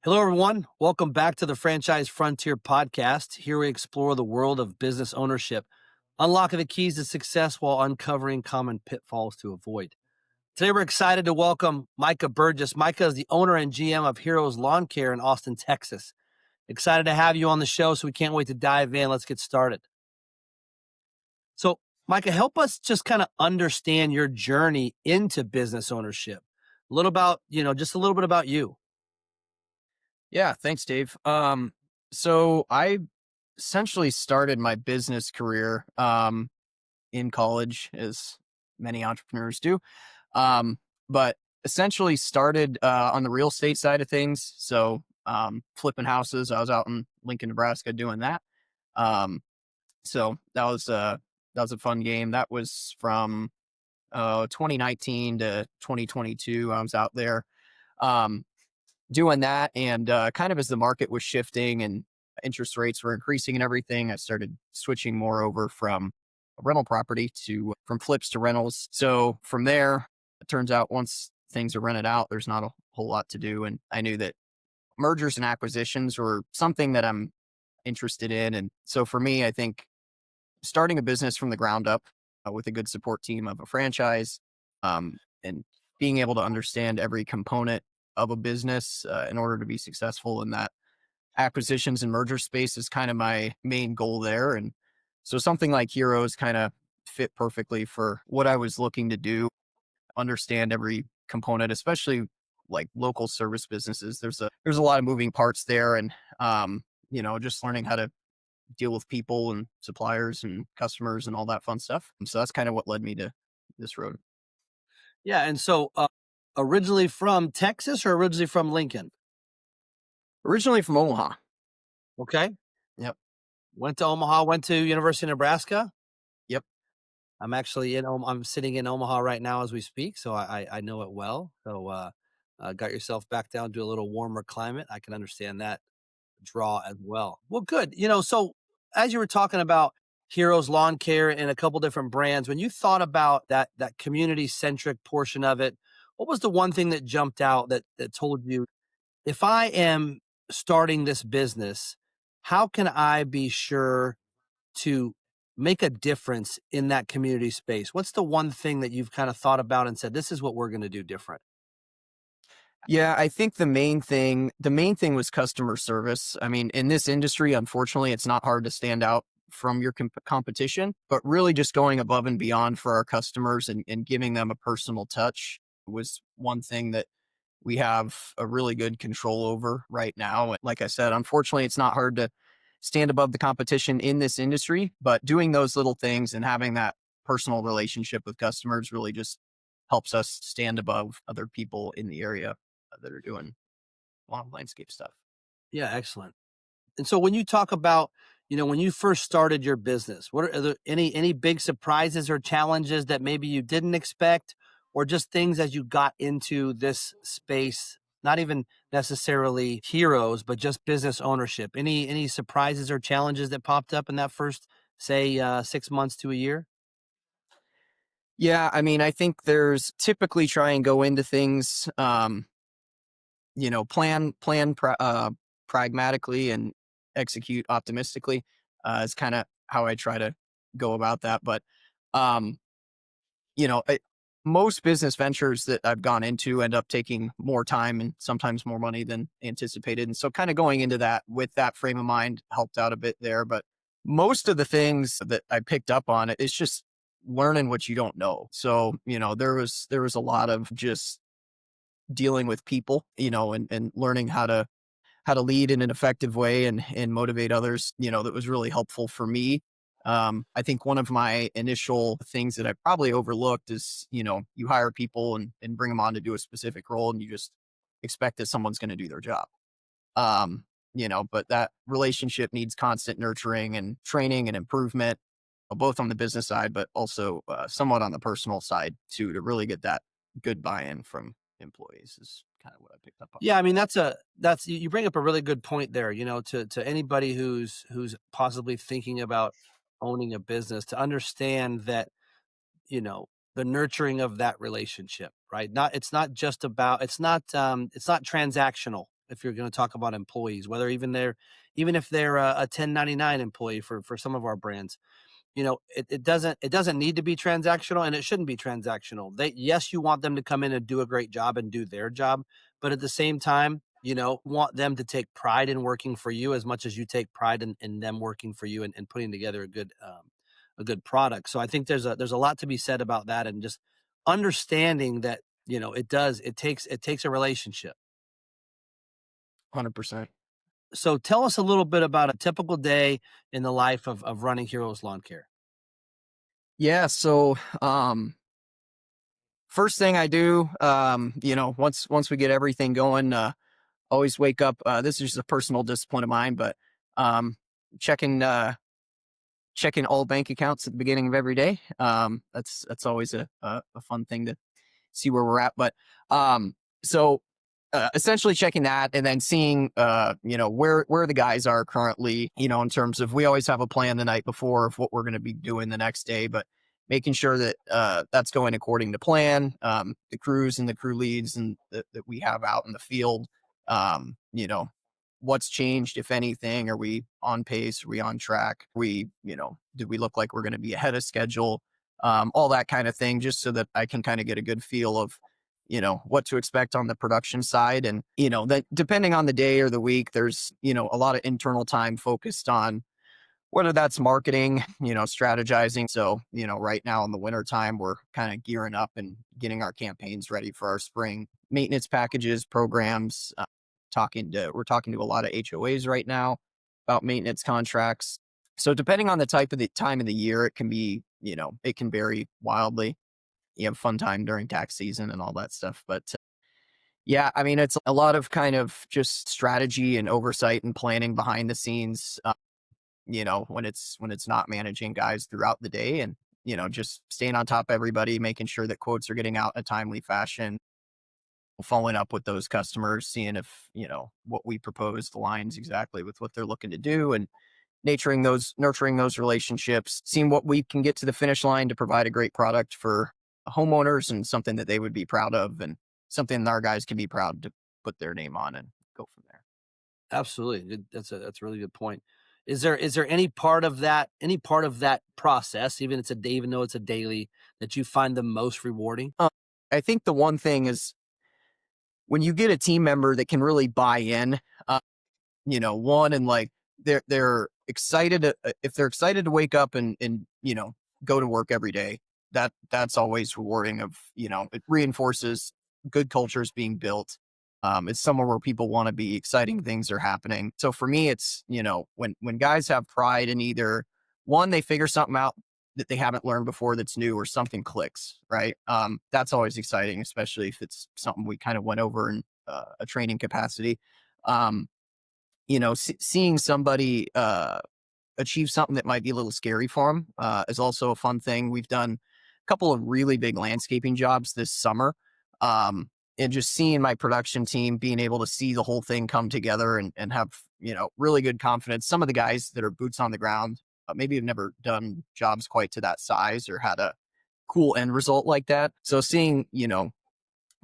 Hello, everyone. Welcome back to the Franchise Frontier podcast. Here we explore the world of business ownership, unlocking the keys to success while uncovering common pitfalls to avoid. Today, we're excited to welcome Micah Burgess. Micah is the owner and GM of Heroes Lawn Care in Austin, Texas. Excited to have you on the show, so we can't wait to dive in. Let's get started. So, Micah, help us just kind of understand your journey into business ownership. A little about, just a little bit about you. Yeah, thanks, Dave. So I essentially started my business career in college, as many entrepreneurs do. But essentially started on the real estate side of things. So flipping houses. I was out in Lincoln, Nebraska, doing that. Um, so that was a fun game. That was from 2019 to 2022. I was out there. Um, Doing that, and kind of as the market was shifting and interest rates were increasing and everything, I started switching more over from rental property to from flips to rentals. So from there, it turns out once things are rented out, there's not a whole lot to do. And I knew that mergers and acquisitions were something that I'm interested in. And so for me, I think starting a business from the ground up with a good support team of a franchise, and being able to understand every component of a business in order to be successful in that acquisitions and merger space is kind of my main goal there. And so something like Heroes kind of fit perfectly for what I was looking to do, understand every component, especially like local service businesses. There's a lot of moving parts there, and just learning how to deal with people and suppliers and customers and all that fun stuff. So that's kind of what led me to this road. Yeah, and so originally from Texas or originally from Lincoln? Originally from Omaha. Okay. Yep. Went to Omaha, went to University of Nebraska. Yep. I'm actually I'm sitting in Omaha right now as we speak, so I know it well. So got yourself back down to a little warmer climate. I can understand that draw as well. Well, good. So as you were talking about Heroes Lawn Care and a couple different brands, when you thought about that community centric portion of it, what was the one thing that jumped out that told you, if I am starting this business, how can I be sure to make a difference in that community space? What's the one thing that you've kind of thought about and said, this is what we're going to do different? Yeah, I think the main thing was customer service. I mean, in this industry, unfortunately, it's not hard to stand out from your competition, but really just going above and beyond for our customers and giving them a personal touch was one thing that we have a really good control over right now. And like I said, unfortunately, it's not hard to stand above the competition in this industry, but doing those little things and having that personal relationship with customers really just helps us stand above other people in the area that are doing lawn landscape stuff. Yeah, excellent. And so when you talk about, when you first started your business, are there any big surprises or challenges that maybe you didn't expect, or just things as you got into this space, not even necessarily Heroes, but just business ownership? Any surprises or challenges that popped up in that first, say, 6 months to a year? Yeah, I mean, I think there's typically try and go into things, pragmatically and execute optimistically is kind of how I try to go about that. But um, you know, I, most business ventures that I've gone into end up taking more time and sometimes more money than anticipated. And so kind of going into that with that frame of mind helped out a bit there. But most of the things that I picked up on it's just learning what you don't know. So, there was a lot of just dealing with people, and learning how to lead in an effective way and motivate others, that was really helpful for me. I think one of my initial things that I probably overlooked is, you hire people and bring them on to do a specific role and you just expect that someone's going to do their job. Um, but that relationship needs constant nurturing and training and improvement, both on the business side, but also somewhat on the personal side too, to really get that good buy-in from employees is kind of what I picked up on. Yeah, I mean, that's you bring up a really good point there, to anybody who's possibly thinking about owning a business, to understand that, the nurturing of that relationship, right? Not it's not just about it's not transactional. if you're going to talk about employees, whether even if they're a 1099 employee for some of our brands, it doesn't need to be transactional, and it shouldn't be transactional. Yes, you want them to come in and do a great job and do their job, but at the same time, want them to take pride in working for you as much as you take pride in them working for you, and putting together a good product. So I think there's a lot to be said about that, and just understanding that, it takes a relationship. 100%. So tell us a little bit about a typical day in the life of running Heroes Lawn Care. Yeah, so first thing I do, once we get everything going, always wake up. This is just a personal discipline of mine, but um, checking checking all bank accounts at the beginning of every day. That's always a fun thing to see where we're at. But um, so essentially checking that and then seeing where the guys are currently, in terms of, we always have a plan the night before of what we're going to be doing the next day, but making sure that that's going according to plan. The crews and the crew leads and that we have out in the field, um, you know, what's changed, if anything. Are we on pace? Are we on track? Do we look like we're going to be ahead of schedule? All that kind of thing, just so that I can kind of get a good feel of, what to expect on the production side. And, that depending on the day or the week, there's, a lot of internal time focused on whether that's marketing, strategizing. So, right now in the winter time, we're kind of gearing up and getting our campaigns ready for our spring maintenance packages, programs. We're talking to a lot of HOAs right now about maintenance contracts. So depending on the type of the time of the year, it can be, it can vary wildly. You have fun time during tax season and all that stuff. But yeah, I mean, it's a lot of kind of just strategy and oversight and planning behind the scenes. When it's not managing guys throughout the day, and just staying on top of everybody, making sure that quotes are getting out in a timely fashion, following up with those customers, seeing if what we propose aligns exactly with what they're looking to do, and nurturing those relationships, seeing what we can get to the finish line to provide a great product for homeowners and something that they would be proud of, and something that our guys can be proud to put their name on, and go from there. Absolutely. That's a really good point. Is there any part of that process, even though it's a daily, that you find the most rewarding? I think the one thing is when you get a team member that can really buy in, one, and like they're excited if they're excited to wake up and go to work every day, that's always rewarding. It reinforces good cultures being built. It's somewhere where people want to be, exciting things are happening. So for me, it's when guys have pride in either, one, they figure something out that they haven't learned before that's new, or something clicks, right? That's always exciting, especially if it's something we kind of went over in a training capacity. um, seeing somebody achieve something that might be a little scary for them is also a fun thing. We've done a couple of really big landscaping jobs this summer. Um, and just seeing my production team being able to see the whole thing come together, and have, really good confidence. Some of the guys that are boots on the ground maybe have never done jobs quite to that size or had a cool end result like that. So seeing,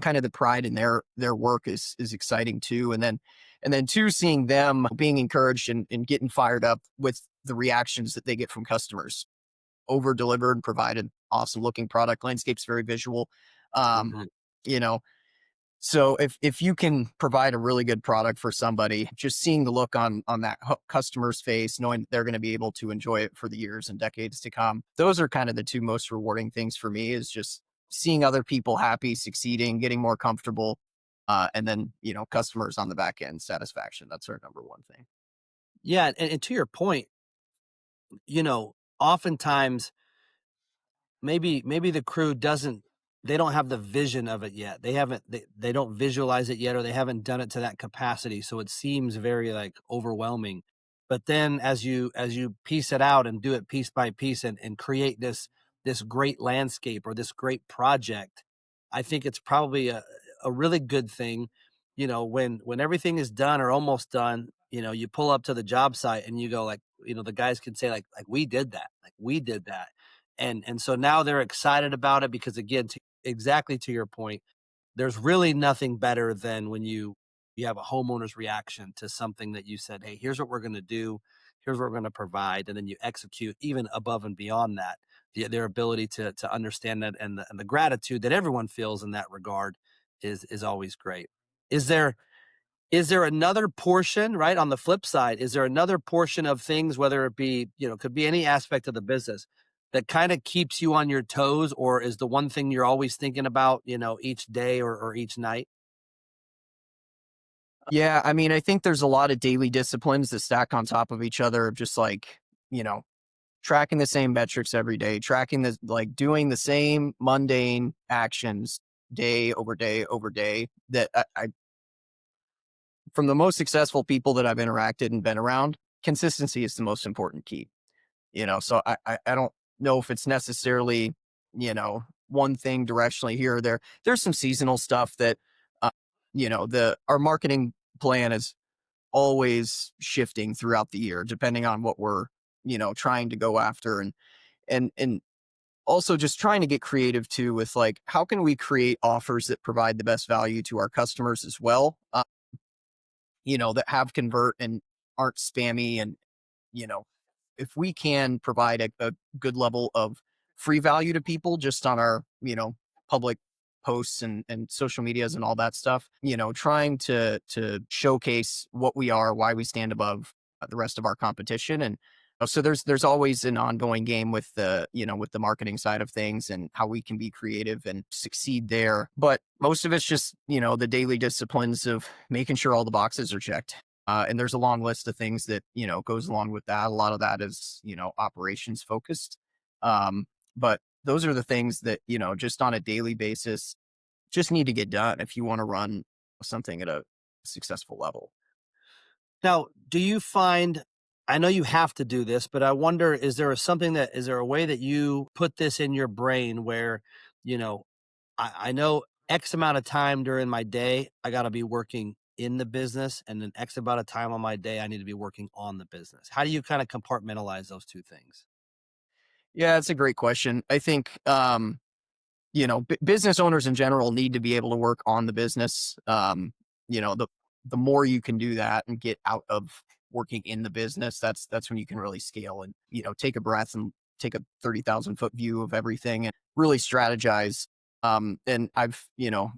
kind of the pride in their work is exciting too. And then two, seeing them being encouraged and getting fired up with the reactions that they get from customers. Over delivered, provided awesome looking product. Landscape's very visual. Um, Mhm. you know, so if you can provide a really good product for somebody, just seeing the look on that customer's face, knowing that they're going to be able to enjoy it for the years and decades to come, those are kind of the two most rewarding things for me. Is just seeing other people happy, succeeding, getting more comfortable, and then customers on the back end satisfaction. That's our number one thing. Yeah, and to your point, oftentimes maybe the crew doesn't they don't have the vision of it yet. They don't visualize it yet, or they haven't done it to that capacity, so it seems very, like, overwhelming. But then as you piece it out and do it piece by piece, and create this great landscape or this great project, I think it's probably a really good thing, when everything is done or almost done, you pull up to the job site and you go, like, the guys can say, like, "We did that. Like, we did that." And so now they're excited about it, because, again, exactly to your point, there's really nothing better than when you have a homeowner's reaction to something that you said, "Hey, here's what we're going to do. Here's what we're going to provide," and then you execute even above and beyond that. Their ability to understand that and the gratitude that everyone feels in that regard is always great. Is there is there another portion, right, on the flip side, is there another portion of things, whether it be, could be any aspect of the business that kind of keeps you on your toes, or is the one thing you're always thinking about, each day or each night? Yeah, I mean, I think there's a lot of daily disciplines that stack on top of each other of just like, you know, tracking the same metrics every day, tracking the like doing the same mundane actions day over day over day that I from the most successful people that I've interacted and been around, consistency is the most important key. So I don't know if it's necessarily, one thing directionally here or there. There's some seasonal stuff that the our marketing plan is always shifting throughout the year depending on what we're, trying to go after and also just trying to get creative too with like how can we create offers that provide the best value to our customers as well, that have convert and aren't spammy and you know if we can provide a good level of free value to people just on our, public posts and social medias and all that stuff, trying to showcase what we are, why we stand above the rest of our competition. And so there's always an ongoing game with the, with the marketing side of things and how we can be creative and succeed there. But most of it's just, the daily disciplines of making sure all the boxes are checked. And there's a long list of things that, goes along with that. A lot of that is, operations focused. But those are the things that, just on a daily basis, just need to get done if you want to run something at a successful level. Now, do you find, I know you have to do this, but I wonder, is there a way that you put this in your brain where, you know, I know X amount of time during my day, I got to be working in the business, and then X amount of time on my day, I need to be working on the business. How do you kind of compartmentalize those two things? Yeah, it's a great question. I think, business owners in general need to be able to work on the business. The more you can do that and get out of working in the business, that's when you can really scale and take a breath and take a 30,000 foot view of everything and really strategize. And I've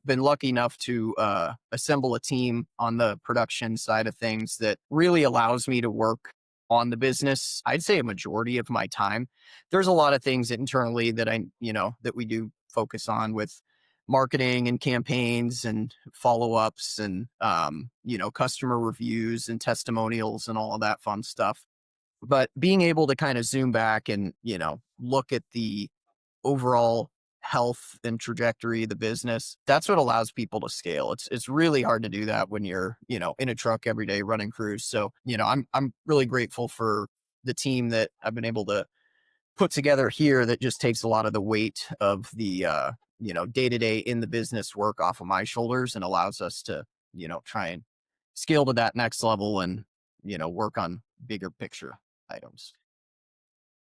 been lucky enough to assemble a team on the production side of things that really allows me to work on the business. I'd say a majority of my time. There's a lot of things internally that that we do focus on with marketing and campaigns and follow-ups and customer reviews and testimonials and all of that fun stuff. But being able to kind of zoom back and look at the overall health and trajectory of the business, that's what allows people to scale. It's really hard to do that when you're in a truck every day running crews. So I'm really grateful for the team that I've been able to put together here that just takes a lot of the weight of the day to day in the business work off of my shoulders and allows us to try and scale to that next level and work on bigger picture items.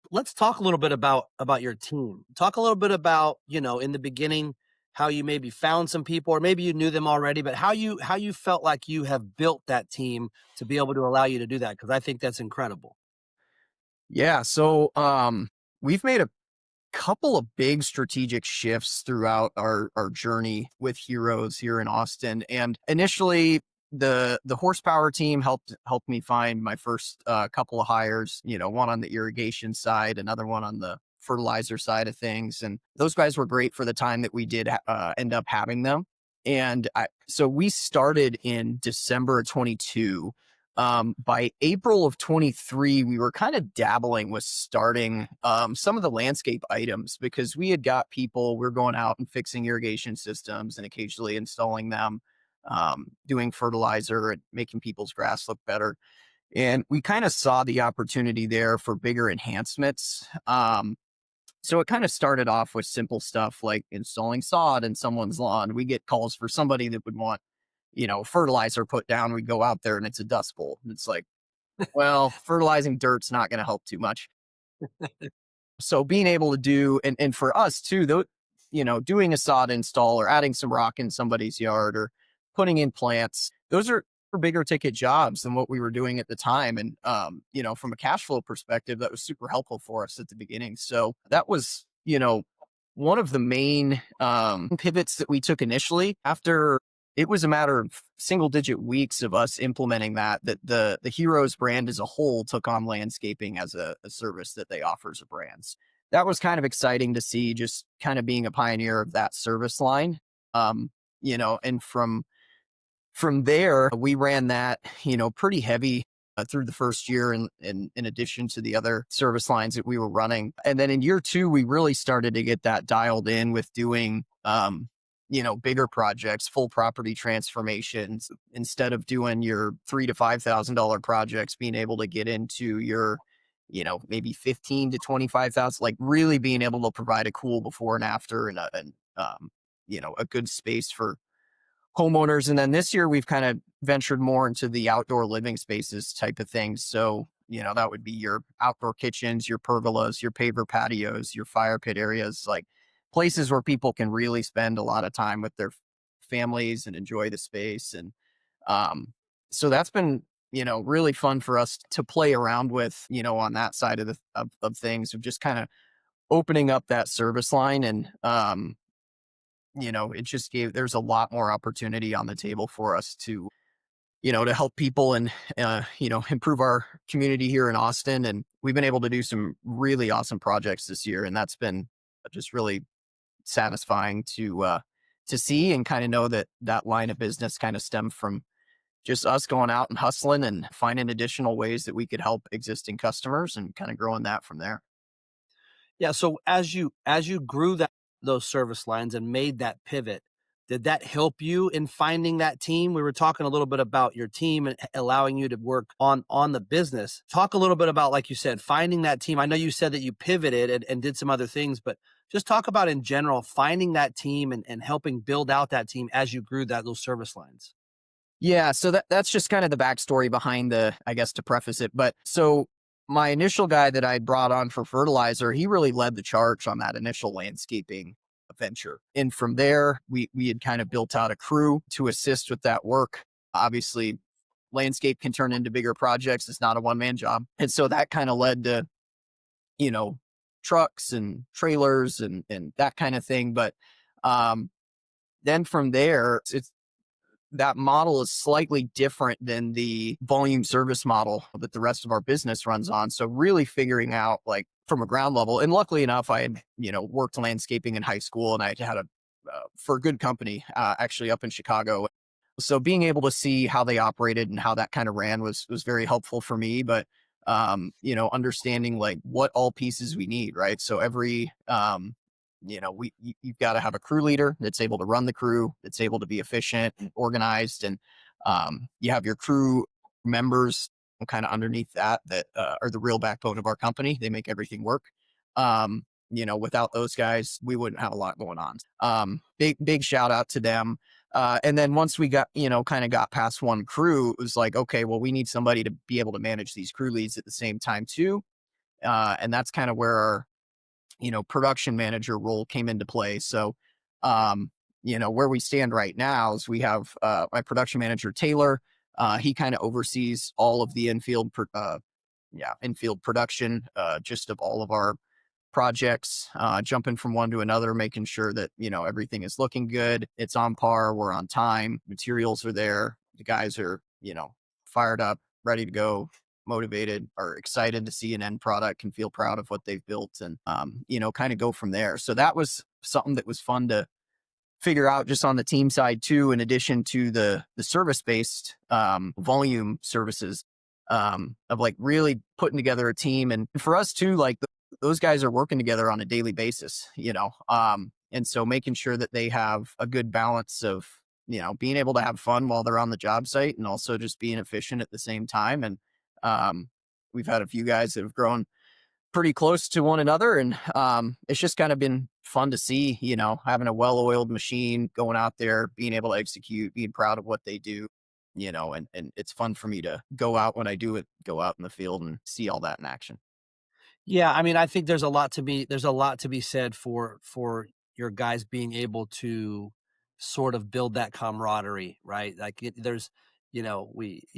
Let's talk a little bit about your team. Talk a little bit about, in the beginning, how you maybe found some people, or maybe you knew them already, but how you felt like you have built that team to be able to allow you to do that, because I think that's incredible. Yeah, so we've made a couple of big strategic shifts throughout our journey with Heroes here in Austin. And initially, the horsepower team helped me find my first couple of hires. One on the irrigation side, another one on the fertilizer side of things, and those guys were great for the time that we did end up having them. And so we started in December of 22. By April of 23, we were kind of dabbling with starting some of the landscape items because we had got people, we are going out and fixing irrigation systems and occasionally installing them, doing fertilizer and making people's grass look better. And we kind of saw the opportunity there for bigger enhancements. So it kind of started off with simple stuff like installing sod in someone's lawn. We get calls for somebody that would want fertilizer put down. We go out there and it's a dust bowl. It's like, well, fertilizing dirt's not going to help too much. So being able to do, and for us too, though, doing a sod install or adding some rock in somebody's yard or putting in plants. Those are for bigger ticket jobs than what we were doing at the time. And, from a cash flow perspective, that was super helpful for us at the beginning. So that was, one of the main pivots that we took initially. After it was a matter of single digit weeks of us implementing that the Heroes brand as a whole took on landscaping as a service that they offer as a brands. That was kind of exciting to see, just kind of being a pioneer of that service line. And from there, we ran that, pretty heavy through the first year, and in addition to the other service lines that we were running. And then in year two, we really started to get that dialed in with doing, bigger projects, full property transformations, instead of doing your $3,000 to $5,000 projects, being able to get into your, maybe 15 to 25,000, like really being able to provide a cool before and after, a good space for homeowners. And then this year we've kind of ventured more into the outdoor living spaces type of things. So, that would be your outdoor kitchens, your pergolas, your paver patios, your fire pit areas, like places where people can really spend a lot of time with their families and enjoy the space. And um, so that's been, really fun for us to play around with, on that side of of things, of just kind of opening up that service line. And it just there's a lot more opportunity on the table for us to help people and, improve our community here in Austin. And we've been able to do some really awesome projects this year. And that's been just really satisfying to see, and kind of know that that line of business kind of stemmed from just us going out and hustling and finding additional ways that we could help existing customers, and kind of growing that from there. Yeah, so as you grew those service lines and made that pivot, did that help you in finding that team? We were talking a little bit about your team and allowing you to work on the business. Talk a little bit about, like you said, finding that team. I know you said that you pivoted and did some other things, but just talk about in general finding that team and helping build out that team as you grew those service lines. Yeah, so that's just kind of the backstory behind I guess, to preface it. But so my initial guy that I brought on for fertilizer, he really led the charge on that initial landscaping venture. And from there, we had kind of built out a crew to assist with that work. Obviously, landscape can turn into bigger projects. It's not a one-man job. And so that kind of led to, you know, trucks and trailers and that kind of thing. But um then from there, it's that model is slightly different than the volume service model that the rest of our business runs on. So really figuring out, like, from a ground level, and luckily enough, I had, worked landscaping in high school, and I had for a good company, actually up in Chicago. So being able to see how they operated and how that kind of ran was very helpful for me. But understanding, like, what all pieces we need, right? So every you've got to have a crew leader that's able to run the crew, that's able to be efficient and organized. And you have your crew members kind of underneath that are the real backbone of our company. They make everything work. Without those guys, we wouldn't have a lot going on. Big shout out to them. And then once we got, kind of got past one crew, it was like, okay, well, we need somebody to be able to manage these crew leads at the same time too. And that's kind of where our, production manager role came into play. So, where we stand right now is we have my production manager, Taylor. He kind of oversees all of the infield production, just of all of our projects, jumping from one to another, making sure that, everything is looking good. It's on par. We're on time. Materials are there. The guys are, fired up, ready to go, motivated, are excited to see an end product, and feel proud of what they've built, and, kind of go from there. So that was something that was fun to figure out, just on the team side too, in addition to the service based volume services, of, like, really putting together a team. And for us too, like, those guys are working together on a daily basis, and so making sure that they have a good balance of, being able to have fun while they're on the job site, and also just being efficient at the same time. And um we've had a few guys that have grown pretty close to one another. And it's just kind of been fun to see, having a well-oiled machine going out there, being able to execute, being proud of what they do, and it's fun for me to go out when I do it, go out in the field and see all that in action. Yeah, I mean, I think there's a lot to be said for your guys being able to sort of build that camaraderie, right? Like there's, you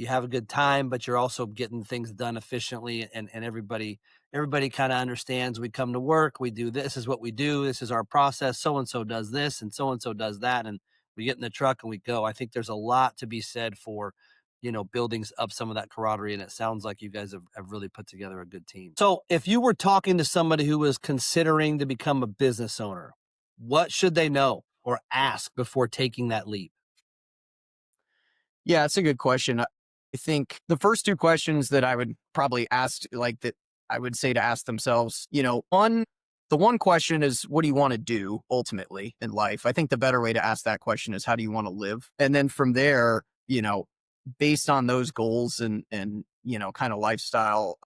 have a good time, but you're also getting things done efficiently, and everybody kind of understands. We come to work, we do this is what we do, this is our process. So and so does this, and so does that, and we get in the truck and we go. I think there's a lot to be said for building up some of that camaraderie. And it sounds like you guys have really put together a good team. So, if you were talking to somebody who was considering to become a business owner, what should they know or ask before taking that leap? Yeah, it's a good question. I think the first two questions that I would probably ask, like that I would say to ask themselves, the one question is, what do you want to do ultimately in life? I think the better way to ask that question is, how do you want to live? And then from there, based on those goals and kind of lifestyle,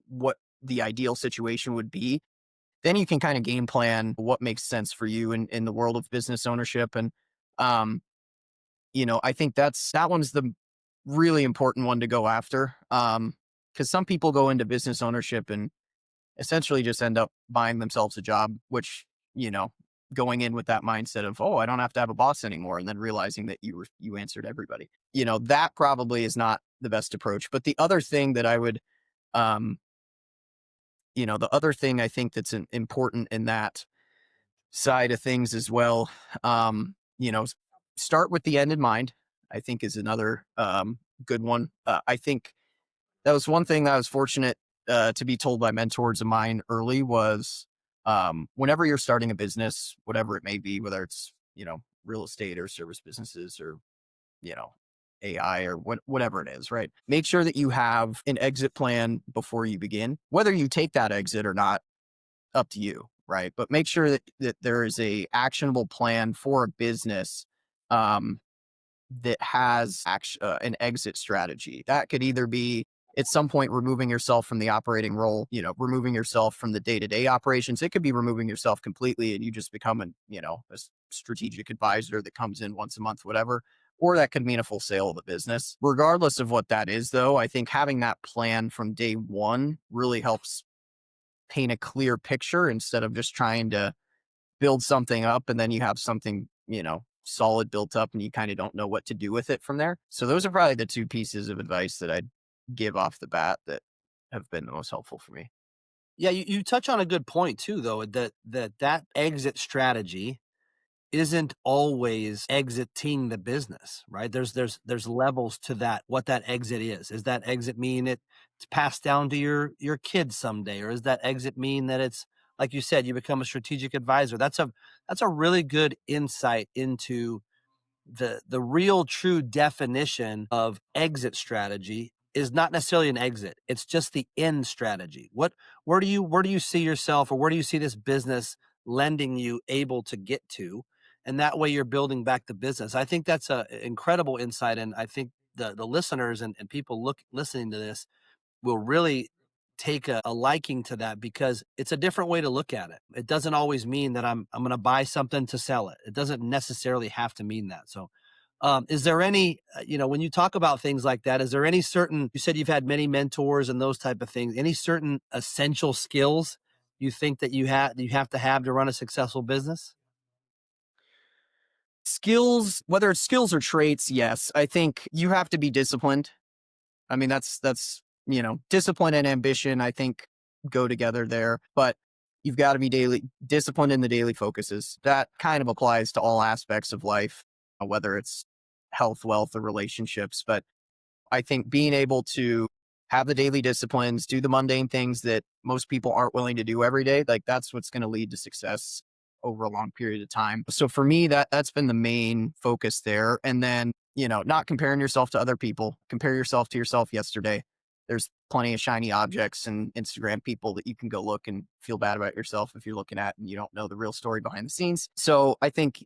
what the ideal situation would be, then you can kind of game plan what makes sense for you in the world of business ownership. And, um, I think that one's the really important one to go after. Because some people go into business ownership and essentially just end up buying themselves a job, which, you know, going in with that mindset of, oh, I don't have to have a boss anymore. And then realizing that you answered everybody, that probably is not the best approach. But the other thing that I would, um, the other thing I think that's important in that side of things as well, start with the end in mind, I think is another good one. I think that was one thing that I was fortunate to be told by mentors of mine early was, whenever you're starting a business, whatever it may be, whether it's, real estate or service businesses or, you know, AI or whatever it is, right? Make sure that you have an exit plan before you begin. Whether you take that exit or not, up to you, right? But make sure that there is a actionable plan for a business, um, that has an exit strategy. That could either be at some point removing yourself from the operating role, removing yourself from the day-to-day operations. It could be removing yourself completely and you just become a strategic advisor that comes in once a month, whatever. Or that could mean a full sale of the business. Regardless of what that is, though, I think having that plan from day one really helps paint a clear picture instead of just trying to build something up and then you have something, solid built up and you kind of don't know what to do with it from there. So those are probably the two pieces of advice that I'd give off the bat that have been the most helpful for me. Yeah, you touch on a good point too, though, that exit strategy isn't always exiting the business, right? There's levels to that, what that exit is. Is that exit mean it's passed down to your kids someday? Or does that exit mean that it's, like you said, you become a strategic advisor? That's a really good insight into the real true definition of exit strategy is not necessarily an exit. It's just the end strategy. Where do you see yourself, or where do you see this business lending you able to get to? And that way you're building back the business. I think that's a incredible insight. And I think the listeners and people listening to this will really take a liking to that, because it's a different way to look at it. It doesn't always mean that I'm going to buy something to sell it. It doesn't necessarily have to mean that. So, is there any, when you talk about things like that, is there any certain, you said you've had many mentors and those type of things, any certain essential skills you think that you have to run a successful business? Skills, whether it's skills or traits, yes. I think you have to be disciplined. I mean, that's discipline and ambition, I think, go together there. But you've got to be daily disciplined in the daily focuses. That kind of applies to all aspects of life, whether it's health, wealth, or relationships. But I think being able to have the daily disciplines, do the mundane things that most people aren't willing to do every day, like that's what's going to lead to success over a long period of time. So for me, that's been the main focus there. And then, not comparing yourself to other people, compare yourself to yourself yesterday. There's plenty of shiny objects and Instagram people that you can go look and feel bad about yourself if you're looking at and you don't know the real story behind the scenes. So I think,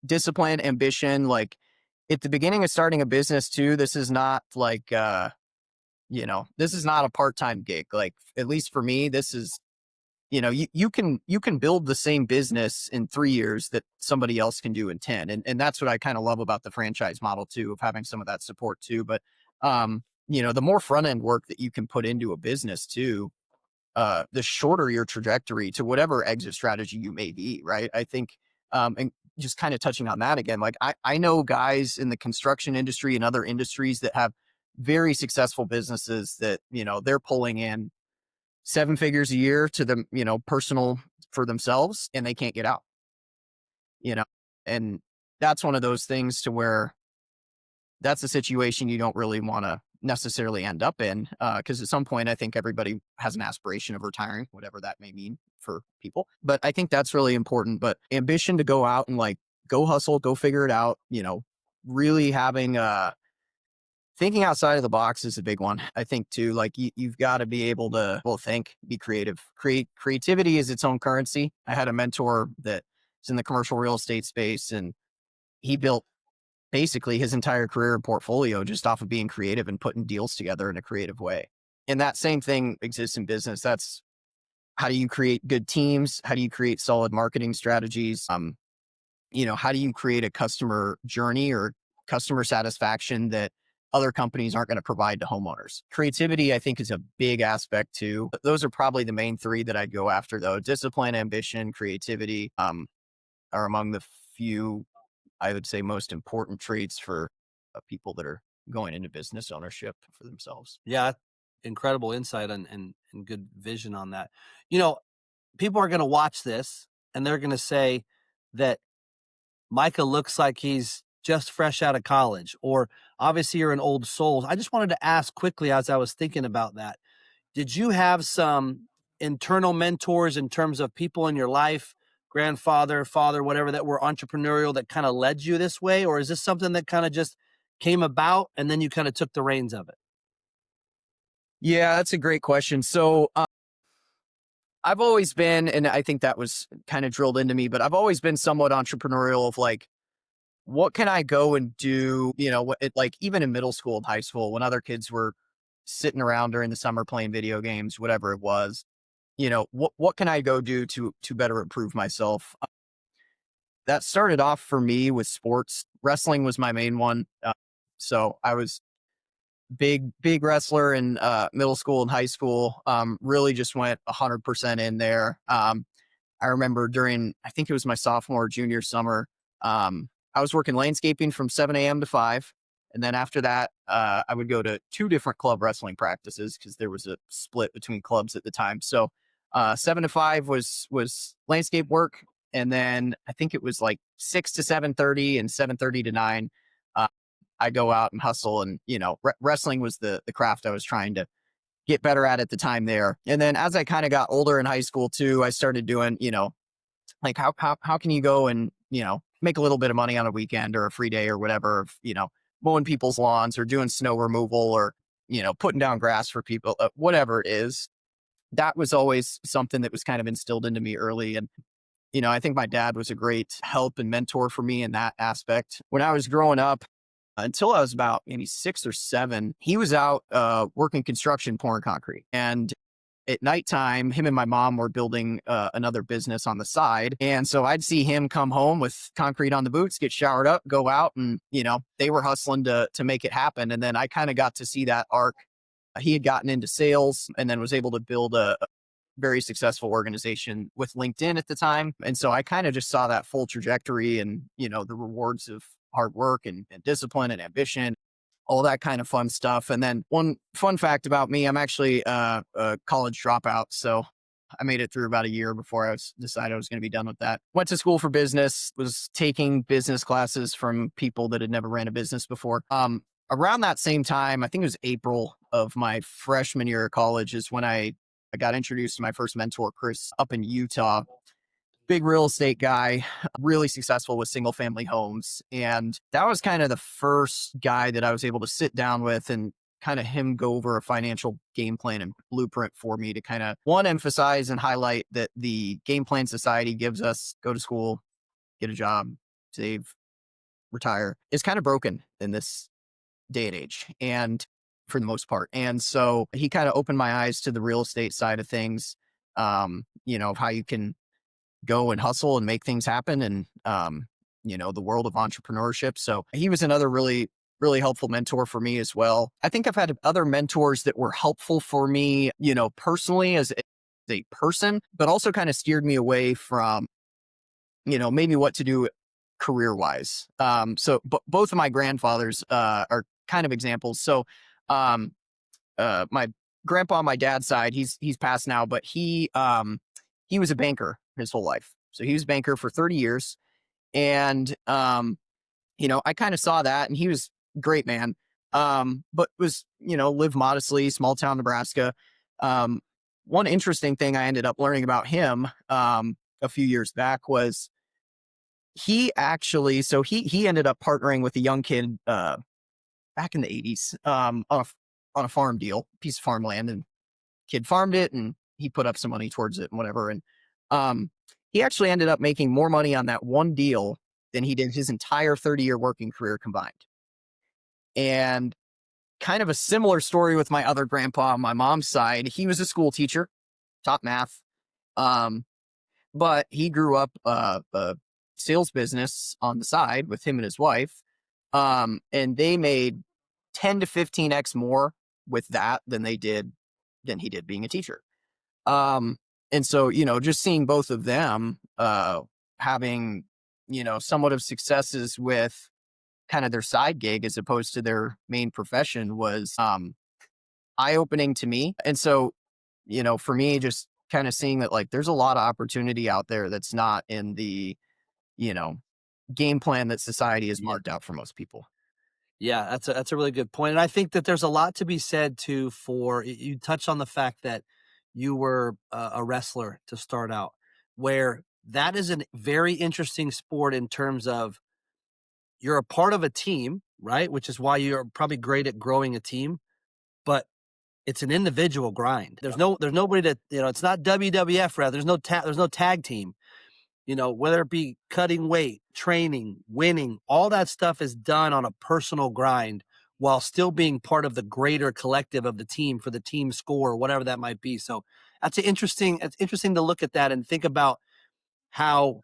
discipline, ambition, like at the beginning of starting a business too, this is not like this is not a part-time gig. Like at least for me, this is, you can build the same business in 3 years that somebody else can do in 10. And that's what I kind of love about the franchise model too, of having some of that support too. But the more front end work that you can put into a business too, the shorter your trajectory to whatever exit strategy you may be, right? I think, and just kind of touching on that again, like I know guys in the construction industry and other industries that have very successful businesses that, they're pulling in seven figures a year to them, personal for themselves, and they can't get out, you know, and that's one of those things to where that's a situation you don't really want to necessarily end up in. Cause at some point, I think everybody has an aspiration of retiring, whatever that may mean for people. But I think that's really important. But ambition to go out and like go hustle, go figure it out, really having, thinking outside of the box is a big one. I think too, like you've got to be able to, well, think, be creative. Creativity is its own currency. I had a mentor that is in the commercial real estate space, and he built basically his entire career and portfolio just off of being creative and putting deals together in a creative way. And that same thing exists in business. That's how do you create good teams? How do you create solid marketing strategies? How do you create a customer journey or customer satisfaction that other companies aren't going to provide to homeowners? Creativity, I think, is a big aspect too. Those are probably the main three that I'd go after, though. Discipline, ambition, creativity, are among the few, I would say, most important traits for people that are going into business ownership for themselves. Yeah, incredible insight and good vision on that. You know, people are going to watch this and they're going to say that Micah looks like he's just fresh out of college, or obviously you're an old soul. I just wanted to ask quickly as I was thinking about that. Did you have some internal mentors in terms of people in your life, grandfather, father, whatever, that were entrepreneurial that kind of led you this way? Or is this something that kind of just came about and then you kind of took the reins of it? Yeah, that's a great question. So I've always been, and I think that was kind of drilled into me, but I've always been somewhat entrepreneurial of like, what can I go and do? Like even in middle school and high school, when other kids were sitting around during the summer playing video games, whatever it was, what can I go do to better improve myself? That started off for me with sports. Wrestling was my main one. So I was big wrestler in middle school and high school. Really just went 100% in there. I remember during, I think it was my sophomore, junior summer, I was working landscaping from 7 a.m. to 5. And then after that, I would go to two different club wrestling practices because there was a split between clubs at the time. So 7 to 5 was landscape work. And then I think it was like 6 to 7:30 and 7:30 to 9. Uh, I go out and hustle, and wrestling was the craft I was trying to get better at the time there. And then as I kind of got older in high school too, I started doing, like how can you go and, make a little bit of money on a weekend or a free day or whatever, mowing people's lawns or doing snow removal or, putting down grass for people, whatever it is. That was always something that was kind of instilled into me early. And, I think my dad was a great help and mentor for me in that aspect. When I was growing up, until I was about maybe 6 or 7, he was out working construction, pouring concrete. And at nighttime, him and my mom were building another business on the side. And so I'd see him come home with concrete on the boots, get showered up, go out, and, they were hustling to make it happen. And then I kind of got to see that arc. He had gotten into sales and then was able to build a very successful organization with LinkedIn at the time. And so I kind of just saw that full trajectory and, the rewards of hard work and discipline and ambition, all that kind of fun stuff. And then one fun fact about me, I'm actually a college dropout. So I made it through about a year before decided I was going to be done with that. Went to school for business, was taking business classes from people that had never ran a business before. Around that same time, I think it was April of my freshman year of college is when I got introduced to my first mentor, Chris, up in Utah. Big real estate guy, really successful with single family homes. And that was kind of the first guy that I was able to sit down with and kind of him go over a financial game plan and blueprint for me to kind of emphasize and highlight that the game plan society gives us, go to school, get a job, save, retire, is kind of broken in this day and age. And for the most part. And so he kind of opened my eyes to the real estate side of things, of how you can go and hustle and make things happen and, the world of entrepreneurship. So he was another really, really helpful mentor for me as well. I think I've had other mentors that were helpful for me, personally as a person, but also kind of steered me away from, maybe what to do career wise. So both of my grandfathers are kind of examples. So um, my grandpa on my dad's side, he's passed now, but he was a banker his whole life. So he was a banker for 30 years. And I kind of saw that, and he was a great man. But was, lived modestly, small town Nebraska. Um, One interesting thing I ended up learning about him a few years back was he actually, so he ended up partnering with a young kid back in the 80s on a farm deal, piece of farmland, and kid farmed it and he put up some money towards it and whatever. And um, he actually ended up making more money on that one deal than he did his entire 30-year working career combined. And kind of a similar story with my other grandpa on my mom's side. He was a school teacher, taught math, um, but he grew up a sales business on the side with him and his wife. And they made 10 to 15x more with that than he did being a teacher. Um, and so, just seeing both of them having, somewhat of successes with kind of their side gig as opposed to their main profession was eye opening to me. And so, for me, just kind of seeing that like there's a lot of opportunity out there that's not in the, you know, game plan that society has Yeah. marked out for most people. Yeah, that's a really good point, and I think that there's a lot to be said too for you touched on the fact that you were a wrestler to start out, where that is a very interesting sport in terms of you're a part of a team, right? Which is why you're probably great at growing a team, but it's an individual grind. There's nobody to, it's not WWF, rather. There's no tag team. Whether it be cutting weight, training, winning, all that stuff is done on a personal grind while still being part of the greater collective of the team for the team score, whatever that might be. So it's interesting to look at that and think about how,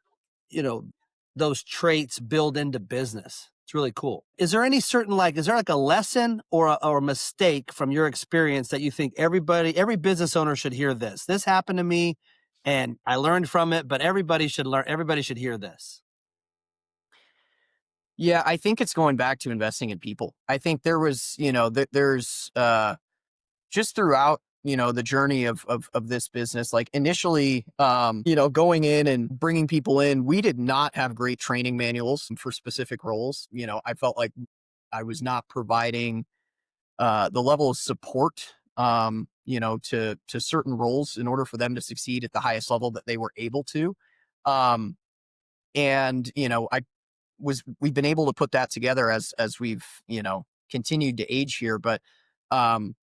you know, those traits build into business. It's really cool. Is there like a lesson or a mistake from your experience that you think every business owner should hear this? This happened to me and I learned from it, but everybody should hear this. Yeah, I think it's going back to investing in people. I think there was, there's just throughout, the journey of this business, like initially, going in and bringing people in, we did not have great training manuals for specific roles. I felt like I was not providing the level of support, to certain roles in order for them to succeed at the highest level that they were able to. Um, and we've been able to put that together as we've continued to age here, but um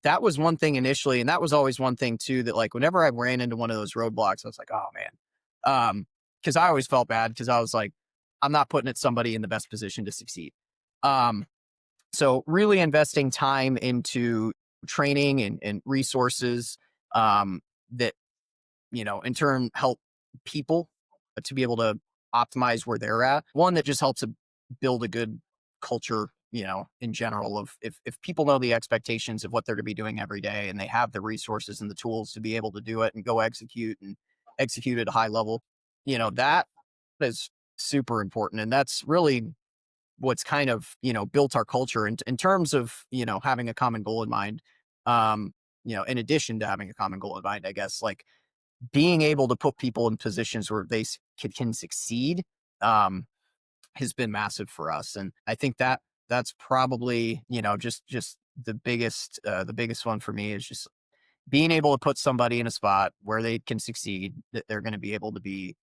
that was one thing initially, and that was always one thing too, that like whenever I ran into one of those roadblocks I was like, oh man, because I always felt bad because I was like, I'm not putting it somebody in the best position to succeed. um so really investing time into training and resources that in turn help people to be able to optimize where they're at. One that just helps to build a good culture, in general of if people know the expectations of what they're to be doing every day and they have the resources and the tools to be able to do it and go execute at a high level, that is super important. And that's really what's kind of, built our culture in terms of, having a common goal in mind. In addition to having a common goal in mind, I guess, like being able to put people in positions where they can succeed um, has been massive for us. And I think that's probably, just the biggest one for me is just being able to put somebody in a spot where they can succeed, that they're going to be able to be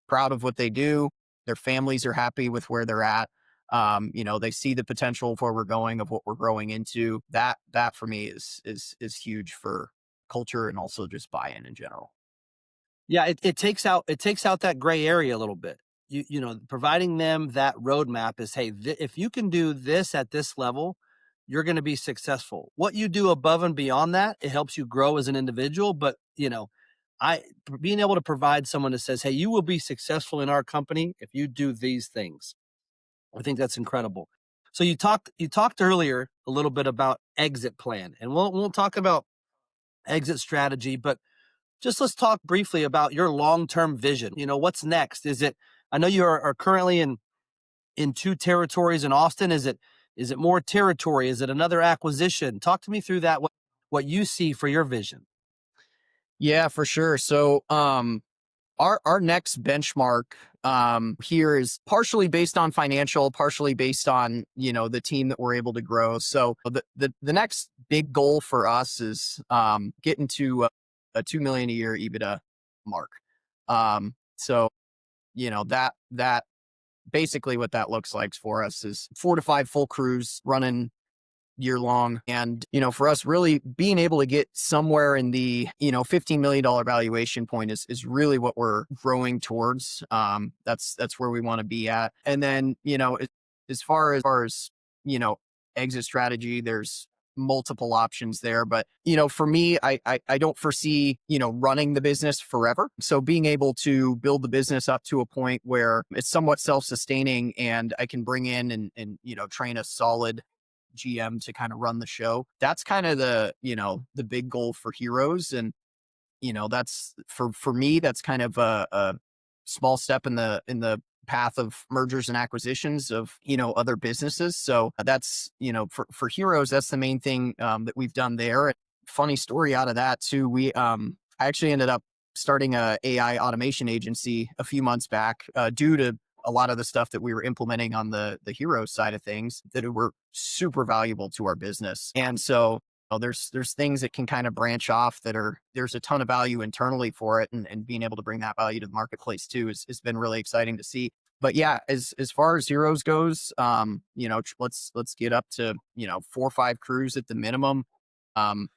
proud of what they do. Their families are happy with where they're at. They see the potential of where we're going, of what we're growing into. That for me is huge for culture and also just buy-in in general. Yeah, it takes out that gray area a little bit. Providing them that roadmap is, hey, if you can do this at this level, you're going to be successful. What you do above and beyond that, it helps you grow as an individual. But I being able to provide someone that says, hey, you will be successful in our company if you do these things. I think that's incredible. So you talked earlier a little bit about exit plan, and we'll talk about exit strategy, but just let's talk briefly about your long-term vision. What's next? I know you are currently in in 2 territories in Austin? Is it more territory? Is it another acquisition? Talk to me through that, what you see for your vision. Yeah, for sure. So, our next benchmark here is partially based on financial, partially based on the team that we're able to grow. So the next big goal for us is getting to a 2 million a year EBITDA mark. So that basically what that looks like for us is 4 to 5 full crews running year long. And, for us really being able to get somewhere in the, $15 million valuation point is really what we're growing towards. That's where we want to be at. And then, as far as, you know, exit strategy, there's multiple options there. But, for me, I don't foresee, running the business forever. So being able to build the business up to a point where it's somewhat self-sustaining and I can bring in and train a solid GM to kind of run the show. That's kind of the big goal for Heroes. And, that's for me, that's kind of a small step in the path of mergers and acquisitions of, other businesses. So that's, for Heroes, that's the main thing that we've done there. And funny story out of that too. I actually ended up starting a AI automation agency a few months back due to a lot of the stuff that we were implementing on the hero side of things that were super valuable to our business. And so there's things that can kind of branch off there's a ton of value internally for it, and being able to bring that value to the marketplace too has been really exciting to see. But yeah, as far as Heroes goes, let's get up to 4 or 5 crews at the minimum. Um,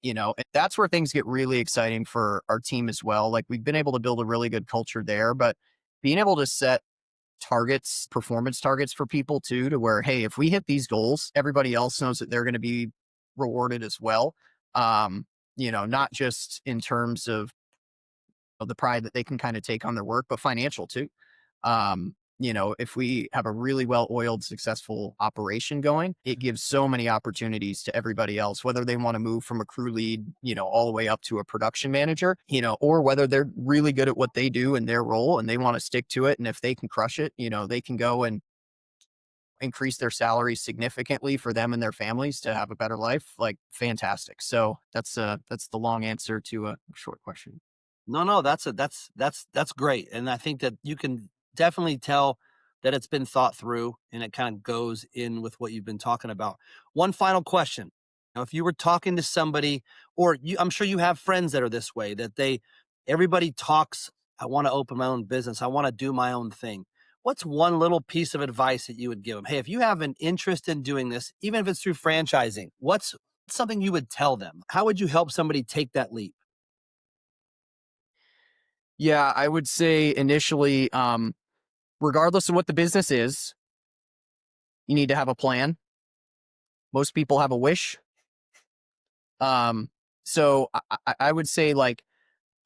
and that's where things get really exciting for our team as well. Like we've been able to build a really good culture there, but being able to set targets, performance targets for people too, to where, hey, if we hit these goals, everybody else knows that they're going to be rewarded as well. Not just in terms of the pride that they can kind of take on their work, but financial too. If we have a really well oiled, successful operation going, it gives so many opportunities to everybody else, whether they want to move from a crew lead, all the way up to a production manager, or whether they're really good at what they do in their role and they want to stick to it. And if they can crush it, they can go and increase their salaries significantly for them and their families to have a better life. Like fantastic. So that's the long answer to a short question. No, no, that's great, and I think that you can definitely tell that it's been thought through, and it kind of goes in with what you've been talking about. One final question: now, if you were talking to somebody, or I'm sure you have friends that are this way, that everybody talks. I want to open my own business. I want to do my own thing. What's one little piece of advice that you would give them? Hey, if you have an interest in doing this, even if it's through franchising, what's something you would tell them? How would you help somebody take that leap? Yeah, I would say initially, regardless of what the business is, you need to have a plan. Most people have a wish. Um, so I would say like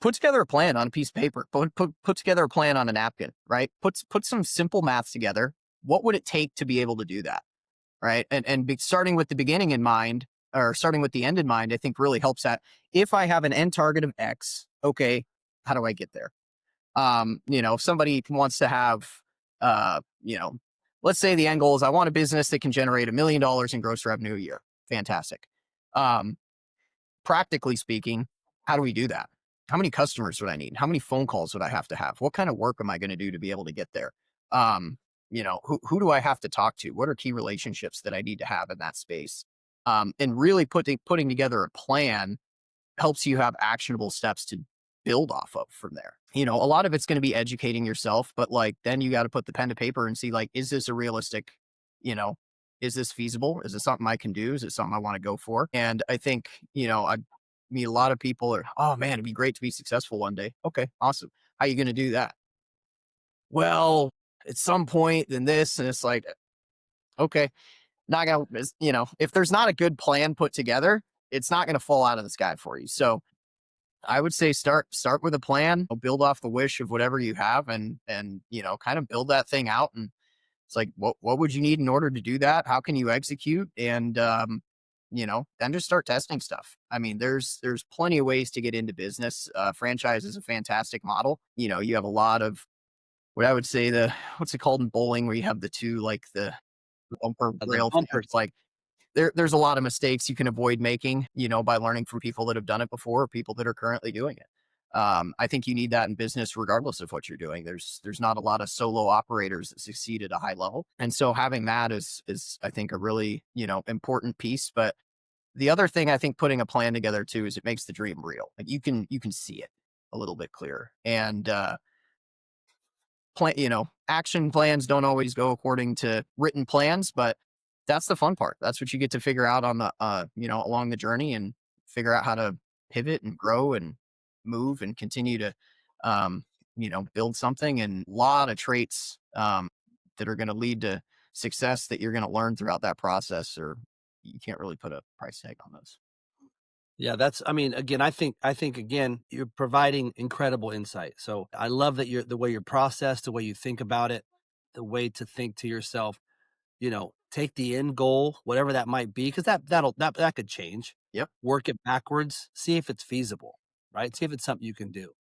put together a plan on a piece of paper. Put together a plan on a napkin, right? Put some simple math together. What would it take to be able to do that, right? And starting with the beginning in mind, or starting with the end in mind, I think really helps that. If I have an end target of X, okay, how do I get there? If somebody wants to have, uh, you know, let's say the end goal is I want a business that can generate $1 million in gross revenue a year. Fantastic. Um, Practically speaking, how do we do that? How many customers would I need? How many phone calls would I have to have? What kind of work am I going to do to be able to get there? Who do I have to talk to? What are key relationships that I need to have in that space? And really putting together a plan helps you have actionable steps to build off of from there. A lot of it's going to be educating yourself, but like then you got to put the pen to paper and see like, is this a realistic, you know, is this feasible? Is it something I can do? Is it something I want to go for? And I think, I meet a lot of people are, oh man, it'd be great to be successful one day. Okay, awesome. How are you going to do that? Well, at some point, then this, and it's like, okay, not gonna, if there's not a good plan put together, it's not going to fall out of the sky for you. So I would say start with a plan, build off the wish of whatever you have, and kind of build that thing out. And it's like, what would you need in order to do that? How can you execute? And then just start testing stuff. I mean, there's plenty of ways to get into business. Franchise is a fantastic model. You have a lot of what I would say what's it called in bowling where you have the two like the bumper The rail thing. bumpers. It's like there's a lot of mistakes you can avoid making, by learning from people that have done it before or people that are currently doing it. I think you need that in business regardless of what you're doing. There's not a lot of solo operators that succeed at a high level. And so having that is I think a really, important piece. But the other thing I think putting a plan together too is it makes the dream real. Like you can see it a little bit clearer. And action plans don't always go according to written plans, but that's the fun part. That's what you get to figure out on the, along the journey and figure out how to pivot and grow and move and continue to, build something and a lot of traits, that are going to lead to success that you're going to learn throughout that process, or you can't really put a price tag on those. Yeah, I mean, again, I think again, you're providing incredible insight. So I love that the way you're processed, the way you think about it, the way to think to yourself, take the end goal, whatever that might be, because that could change. Yep. Work it backwards, see if it's feasible, right? See if it's something you can do.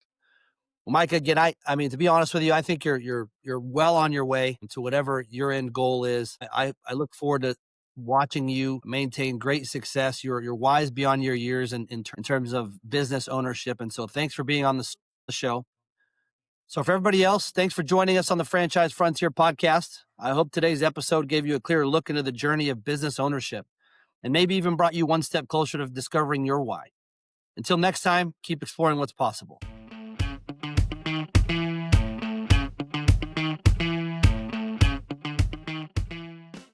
Well, Mike, again, I mean, to be honest with you, I think you're well on your way to whatever your end goal is. I look forward to watching you maintain great success. You're wise beyond your years in terms of business ownership, and so thanks for being on the show. So for everybody else, thanks for joining us on the Franchise Frontier podcast. I hope today's episode gave you a clearer look into the journey of business ownership and maybe even brought you one step closer to discovering your why. Until next time, keep exploring what's possible.